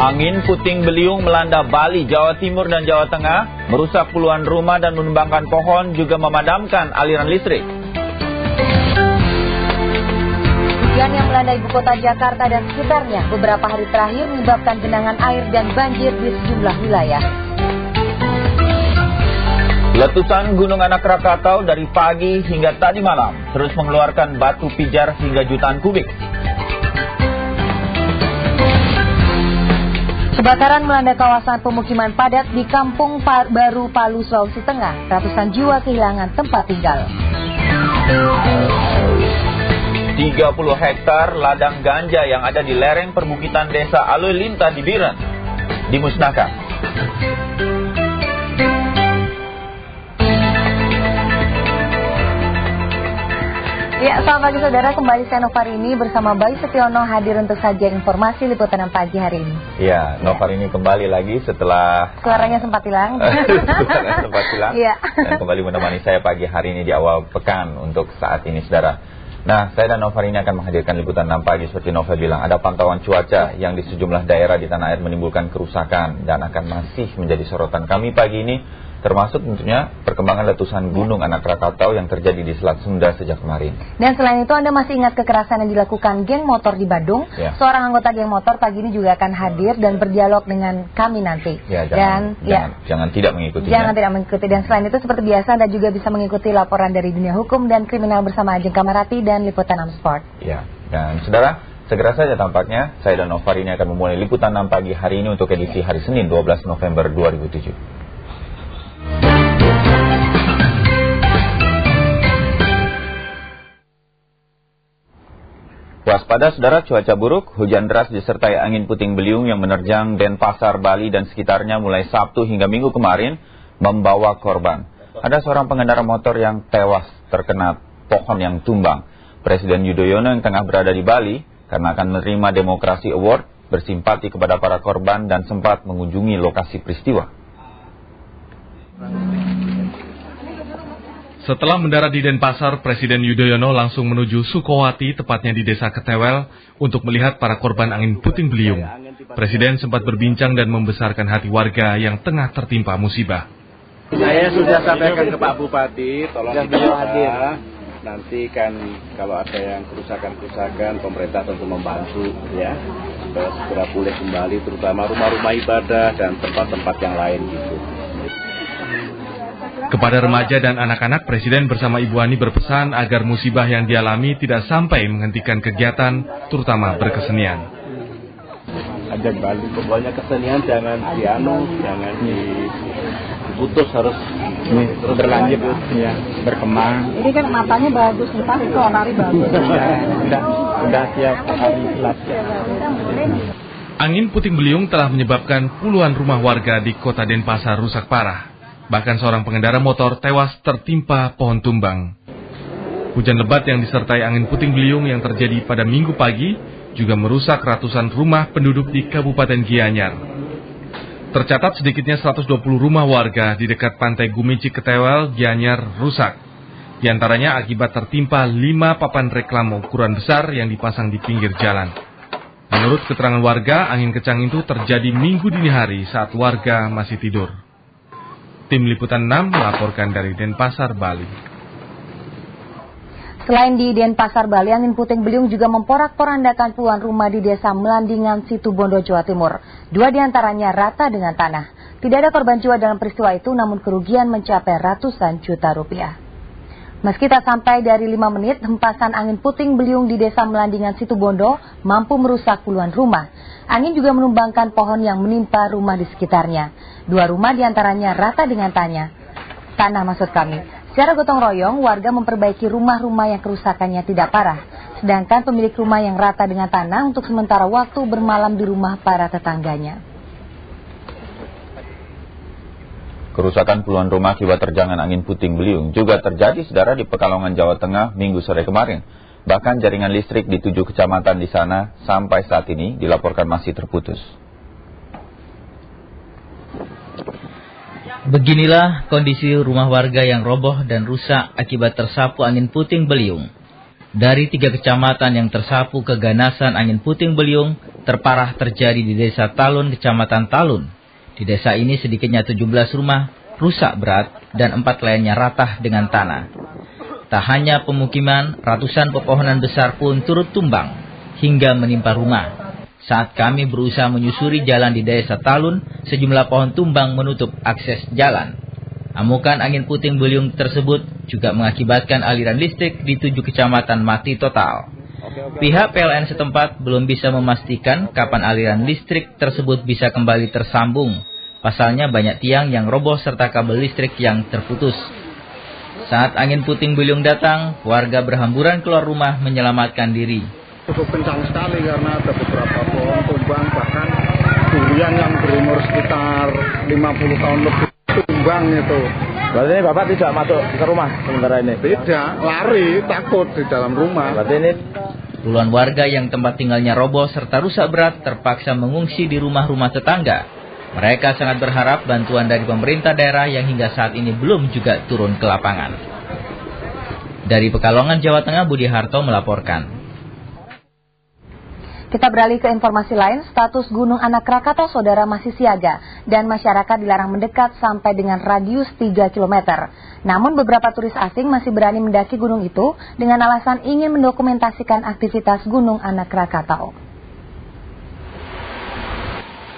Angin puting beliung melanda Bali, Jawa Timur dan Jawa Tengah, merusak puluhan rumah dan menumbangkan pohon, juga memadamkan aliran listrik. Hujan yang melanda ibu kota Jakarta dan sekitarnya beberapa hari terakhir menyebabkan genangan air dan banjir di sejumlah wilayah. Letusan Gunung Anak Krakatau dari pagi hingga tadi malam terus mengeluarkan batu pijar hingga jutaan kubik. Kebakaran melanda kawasan pemukiman padat di Kampung Baru, Palu, Sulawesi Tengah. Ratusan jiwa kehilangan tempat tinggal. 30 hektar ladang ganja yang ada di lereng perbukitan desa Aloy Linta di Biren dimusnahkan. Ya, selamat pagi saudara, kembali saya Novarini bersama Bayu Setiono hadir untuk sajian informasi liputan pagi hari ini. Ya, Novarini kembali lagi setelah suaranya sempat hilang. Suaranya sempat hilang. Ya. Dan kembali menemani saya pagi hari ini di awal pekan untuk saat ini saudara. Nah, saya dan Novarini akan menghadirkan liputan 6 pagi seperti Nova bilang. Ada pantauan cuaca yang di sejumlah daerah di tanah air menimbulkan kerusakan dan akan masih menjadi sorotan kami pagi ini. Termasuk tentunya perkembangan letusan Gunung Anak Krakatau yang terjadi di Selat Sunda sejak kemarin. Dan selain itu Anda masih ingat kekerasan yang dilakukan geng motor di Bandung? Ya. Seorang anggota geng motor pagi ini juga akan hadir dan berdialog dengan kami nanti. Ya, jangan tidak mengikuti. Jangan tidak mengikuti. Dan selain itu seperti biasa Anda juga bisa mengikuti laporan dari dunia hukum dan kriminal bersama Ajeng Kamarati dan Liputan 6 Sport. Ya, dan saudara, segera saja tampaknya saya dan Novarini akan memulai Liputan 6 pagi hari ini untuk edisi hari Senin 12 November 2007. Waspada saudara, cuaca buruk, hujan deras disertai angin puting beliung yang menerjang Denpasar, Bali dan sekitarnya mulai Sabtu hingga Minggu kemarin membawa korban. Ada seorang pengendara motor yang tewas terkena pohon yang tumbang. Presiden Yudhoyono yang tengah berada di Bali karena akan menerima Demokrasi Award bersimpati kepada para korban dan sempat mengunjungi lokasi peristiwa. Setelah mendarat di Denpasar, Presiden Yudhoyono langsung menuju Sukowati, tepatnya di Desa Ketewel, untuk melihat para korban angin puting beliung. Presiden sempat berbincang dan membesarkan hati warga yang tengah tertimpa musibah. Saya sudah sampaikan ke Pak Bupati, tolong hadir. Nanti kan kalau ada yang kerusakan-kerusakan, pemerintah tentu membantu ya, supaya segera pulih kembali, terutama rumah-rumah ibadah dan tempat-tempat yang lain gitu. Kepada remaja dan anak-anak, Presiden bersama Ibu Ani berpesan agar musibah yang dialami tidak sampai menghentikan kegiatan, terutama berkesenian. Ajak Bali, pokoknya kesenian jangan jangan diputus, harus terus berlanjut, ya, berkembang. Ini kan matanya bagus, ntar itu nari bagus. Udah siap hari kelas. Angin puting beliung telah menyebabkan puluhan rumah warga di kota Denpasar rusak parah. Bahkan seorang pengendara motor tewas tertimpa pohon tumbang. Hujan lebat yang disertai angin puting beliung yang terjadi pada Minggu pagi juga merusak ratusan rumah penduduk di Kabupaten Gianyar. Tercatat sedikitnya 120 rumah warga di dekat pantai Gumici Ketewel, Gianyar rusak. Di antaranya akibat tertimpa 5 papan reklame ukuran besar yang dipasang di pinggir jalan. Menurut keterangan warga, angin kencang itu terjadi Minggu dini hari saat warga masih tidur. Tim Liputan 6 melaporkan dari Denpasar, Bali. Selain di Denpasar, Bali, angin puting beliung juga memporak-porandakan puluhan rumah di Desa Melandingan, Situbondo, Jawa Timur. 2 diantaranya rata dengan tanah. Tidak ada korban jiwa dalam peristiwa itu, namun kerugian mencapai ratusan juta rupiah. Meski tak sampai dari 5 menit, hempasan angin puting beliung di Desa Melandingan, Situbondo mampu merusak puluhan rumah. Angin juga menumbangkan pohon yang menimpa rumah di sekitarnya. 2 rumah diantaranya rata dengan tanah maksud kami. Secara gotong royong, warga memperbaiki rumah-rumah yang kerusakannya tidak parah. Sedangkan pemilik rumah yang rata dengan tanah untuk sementara waktu bermalam di rumah para tetangganya. Kerusakan puluhan rumah akibat terjangan angin puting beliung juga terjadi saudara di Pekalongan, Jawa Tengah Minggu sore kemarin. Bahkan jaringan listrik di 7 kecamatan di sana sampai saat ini dilaporkan masih terputus. Beginilah kondisi rumah warga yang roboh dan rusak akibat tersapu angin puting beliung. Dari 3 kecamatan yang tersapu keganasan angin puting beliung, terparah terjadi di Desa Talun, Kecamatan Talun. Di desa ini sedikitnya 17 rumah rusak berat dan 4 lainnya ratah dengan tanah. Tak hanya pemukiman, ratusan pepohonan besar pun turut tumbang hingga menimpa rumah. Saat kami berusaha menyusuri jalan di Desa Talun, sejumlah pohon tumbang menutup akses jalan. Amukan angin puting beliung tersebut juga mengakibatkan aliran listrik di 7 kecamatan mati total. Pihak PLN setempat belum bisa memastikan kapan aliran listrik tersebut bisa kembali tersambung. Pasalnya banyak tiang yang roboh serta kabel listrik yang terputus. Saat angin puting beliung datang, warga berhamburan keluar rumah menyelamatkan diri. Cukup kencang sekali karena ada beberapa pohon tumbang, bahkan durian yang berumur sekitar 50 tahun lebih tumbang itu. Berarti ini Bapak tidak masuk ke rumah sementara ini? Tidak, lari, takut di dalam rumah. Berarti ini Puluhan warga yang tempat tinggalnya roboh serta rusak berat terpaksa mengungsi di rumah-rumah tetangga. Mereka sangat berharap bantuan dari pemerintah daerah yang hingga saat ini belum juga turun ke lapangan. Dari Pekalongan, Jawa Tengah, Budi Harto melaporkan. Kita beralih ke informasi lain, status Gunung Anak Krakatau Saudara masih siaga dan masyarakat dilarang mendekat sampai dengan radius 3 km. Namun beberapa turis asing masih berani mendaki gunung itu dengan alasan ingin mendokumentasikan aktivitas Gunung Anak Krakatau.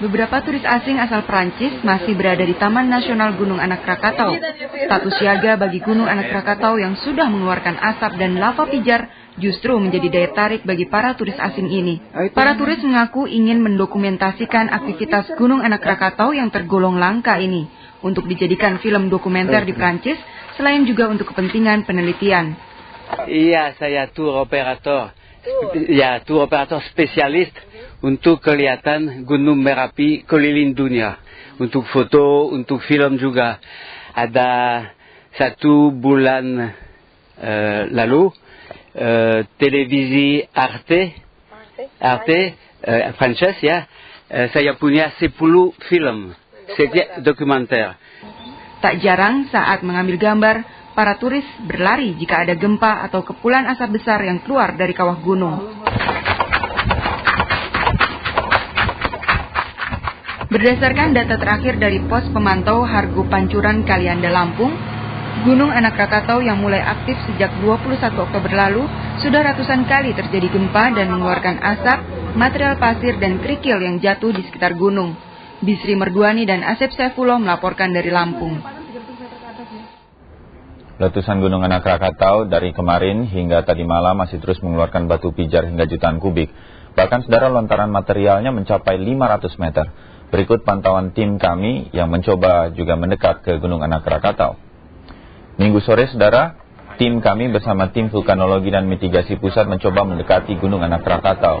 Beberapa turis asing asal Prancis masih berada di Taman Nasional Gunung Anak Krakatau. Status siaga bagi Gunung Anak Krakatau yang sudah mengeluarkan asap dan lava pijar justru menjadi daya tarik bagi para turis asing ini. Para turis mengaku ingin mendokumentasikan aktivitas Gunung Anak Krakatau yang tergolong langka ini untuk dijadikan film dokumenter di Prancis, selain juga untuk kepentingan penelitian. Iya, saya tour operator. Ya, tour operator spesialis untuk kelihatan Gunung Merapi keliling dunia. Untuk foto, untuk film juga. Ada 1 bulan lalu, televisi Arte Prancis ya, saya punya 10 film, setiap dokumenter. Tak jarang saat mengambil gambar, para turis berlari jika ada gempa atau kepulan asap besar yang keluar dari kawah gunung. Berdasarkan data terakhir dari pos pemantau Hargo Pancuran Kalianda Lampung, Gunung Anak Krakatau yang mulai aktif sejak 21 Oktober lalu sudah ratusan kali terjadi gempa dan mengeluarkan asap, material pasir dan kerikil yang jatuh di sekitar gunung. Bisri Merduani dan Asep Saifullah melaporkan dari Lampung. Letusan Gunung Anak Krakatau dari kemarin hingga tadi malam masih terus mengeluarkan batu pijar hingga jutaan kubik. Bahkan saudara, lontaran materialnya mencapai 500 meter. Berikut pantauan tim kami yang mencoba juga mendekat ke Gunung Anak Krakatau. Minggu sore, saudara, tim kami bersama tim vulkanologi dan mitigasi pusat mencoba mendekati Gunung Anak Krakatau.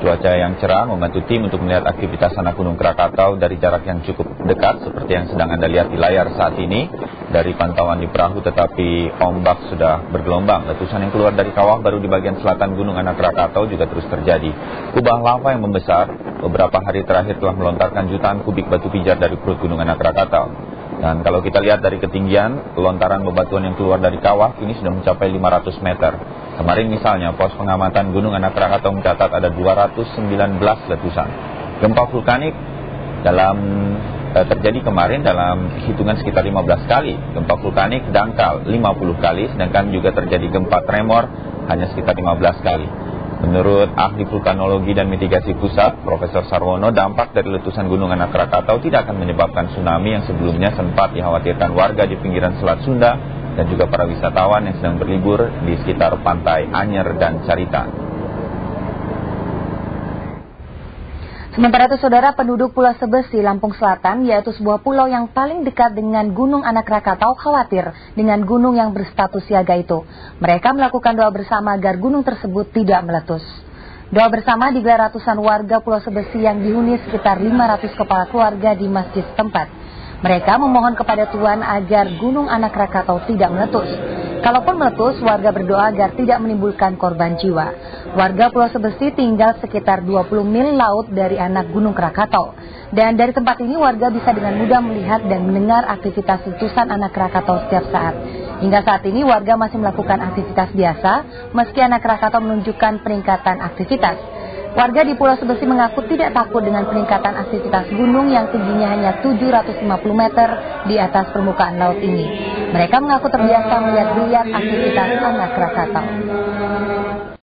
Cuaca yang cerah membantu tim untuk melihat aktivitas anak Gunung Krakatau dari jarak yang cukup dekat seperti yang sedang Anda lihat di layar saat ini. Dari pantauan di perahu, tetapi ombak sudah bergelombang. Letusan yang keluar dari kawah baru di bagian selatan Gunung Anak Krakatau juga terus terjadi. Kubah lava yang membesar beberapa hari terakhir telah melontarkan jutaan kubik batu pijar dari perut Gunung Anak Krakatau. Dan kalau kita lihat dari ketinggian, lontaran bebatuan yang keluar dari kawah ini sudah mencapai 500 meter. Kemarin misalnya, pos pengamatan Gunung Anak Krakatau mencatat ada 219 letusan. Gempa vulkanik terjadi kemarin dalam hitungan sekitar 15 kali. Gempa vulkanik dangkal 50 kali, sedangkan juga terjadi gempa tremor hanya sekitar 15 kali. Menurut ahli vulkanologi dan mitigasi pusat, Profesor Sarwono, dampak dari letusan Gunung Anak Krakatau tidak akan menyebabkan tsunami yang sebelumnya sempat dikhawatirkan warga di pinggiran Selat Sunda dan juga para wisatawan yang sedang berlibur di sekitar pantai Anyer dan Carita. Sementara itu, saudara, penduduk Pulau Sebesi, Lampung Selatan, yaitu sebuah pulau yang paling dekat dengan Gunung Anak Krakatau, khawatir dengan gunung yang berstatus siaga itu. Mereka melakukan doa bersama agar gunung tersebut tidak meletus. Doa bersama digelar ratusan warga Pulau Sebesi yang dihuni sekitar 500 kepala keluarga di masjid setempat. Mereka memohon kepada Tuhan agar Gunung Anak Krakatau tidak meletus. Kalaupun meletus, warga berdoa agar tidak menimbulkan korban jiwa. Warga Pulau Sebesi tinggal sekitar 20 mil laut dari anak Gunung Krakatau. Dan dari tempat ini warga bisa dengan mudah melihat dan mendengar aktivitas letusan Anak Krakatau setiap saat. Hingga saat ini warga masih melakukan aktivitas biasa, meski Anak Krakatau menunjukkan peningkatan aktivitas. Warga di Pulau Sebesi mengaku tidak takut dengan peningkatan aktivitas gunung yang tingginya hanya 750 meter di atas permukaan laut ini. Mereka mengaku terbiasa melihat aktivitas anak Krakatau.